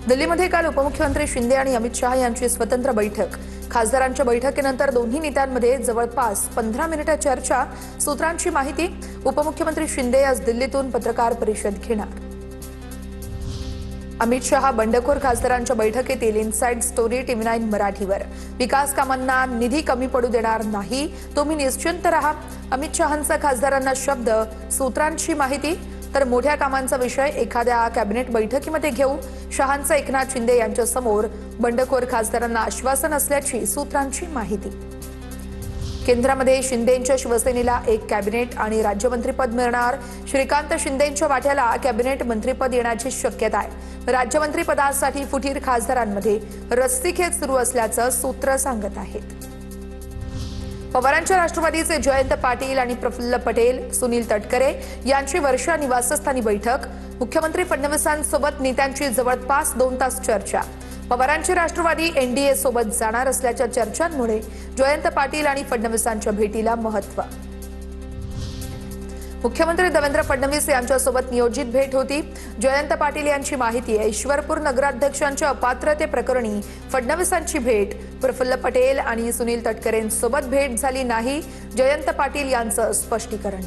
दिल्लीमध्ये काल उपमुख्यमंत्री शिंदे आणि अमित शहा यांची स्वतंत्र बैठक। खासदारांच्या बैठकीनंतर दोन्ही नेत्यांमध्ये जवळपास 15 मिनिटे चर्चा। सूत्रांची माहिती। उपमुख्यमंत्री शिंदे आज दिल्लीतून पत्रकार परिषद घेणार। अमित शहा बंडखोर खासदारांच्या बैठकीतील इनसाइड स्टोरी TV9 मराठीवर। विकास कामांना निधी कमी पडू देणार नाही, तुम्ही निश्चिंत रहा, अमित शहांचा खासदारांना शब्द। सूत्रांची माहिती। तर मोठ्या कामांचा विषय एखाद्या कॅबिनेट बैठकीमध्ये घेऊ, शहांचा एकनाथ शिंदे यांच्या समोर बंडखोर खासदारांना आश्वासन असल्याची सूत्रांची माहिती। केंद्रामध्ये शिंदेंच्या शिवसेनेला एक कॅबिनेट आणि राज्यमंत्रीपद मिळणार। श्रीकांत शिंदेंच्या वाट्याला कॅबिनेट मंत्रीपद येण्याची शक्यता आहे। राज्यमंत्रीपदासाठी फुटीर खासदारांमध्ये रस्सीखेच सुरू असल्याचं सूत्र सांगत आहेत। पवारांच्या राष्ट्रवादीचे जयंत पाटील आणि प्रफुल्ल पटेल, सुनील तटकरे यांची वर्षा निवासस्थानी बैठक। मुख्यमंत्री फडणवीसांसोबत नेत्यांची जवळपास 2 तास चर्चा। पवारांची राष्ट्रवादी NDA सोबत जाणार असल्याच्या चर्चांमुळे जयंत पाटील आणि फडणवीसांच्या भेटीला महत्त्व। मुख्यमंत्री देवेंद्र फडणवीस यांच्यासोबत नियोजित भेट होती। जयंत पाटील यांची माहिती आहे, ईश्वरपूर नगराध्यक्षांच्या अपात्रतेप्रकरणी फडणवीसांची भेट। प्रफुल्ल पटेल आणि सुनील तटकरेंसोबत भेट झाली नाही, जयंत पाटील यांचं स्पष्टीकरण।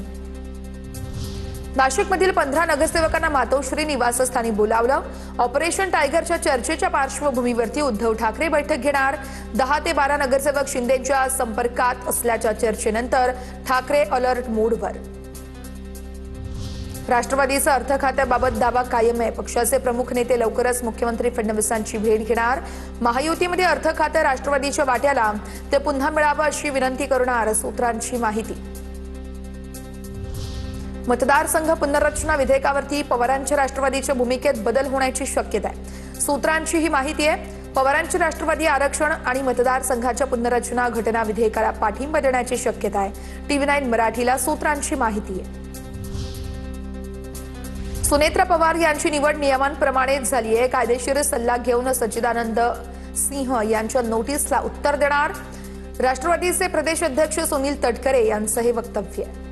नाशिकमधील 15 नगरसेवकांना मातोश्री निवासस्थानी बोलावलं। ऑपरेशन टायगरच्या चर्चेच्या पार्श्वभूमीवरती उद्धव ठाकरे बैठक घेणार। 10 ते 12 नगरसेवक शिंदेंच्या संपर्कात असल्याच्या चर्चेनंतर ठाकरे अलर्ट मोडवर। राष्ट्रवादीचा अर्थ खात्याबाबत दावा कायम आहे। पक्षाचे प्रमुख नेते लवकरच मुख्यमंत्री फडणवीसांची भेट घेणार। महायुतीमध्ये अर्थ खाते राष्ट्रवादीच्या वाट्याला, ते पुन्हा मिळावं अशी विनंती करणार। सूत्रांची माहिती। मतदारसंघ पुनर्रचना विधेयकावरती पवारांच्या राष्ट्रवादीच्या भूमिकेत बदल होण्याची शक्यता आहे। सूत्रांची ही माहिती आहे। पवारांची राष्ट्रवादी आरक्षण आणि मतदारसंघाच्या पुनर्रचना घटना विधेयकाला पाठिंबा देण्याची शक्यता आहे। TV9 मराठीला सूत्रांची माहिती आहे। सुनेत्रा पवार यांची निवड नियमांप्रमाणेच झाली आहे। कायदेशीर सल्ला घेऊन सच्चिदानंद सिंह यांच्या नोटीसला उत्तर देणार। राष्ट्रवादीचे प्रदेश अध्यक्ष सुनील तटकरे यांचं हे वक्तव्य आहे।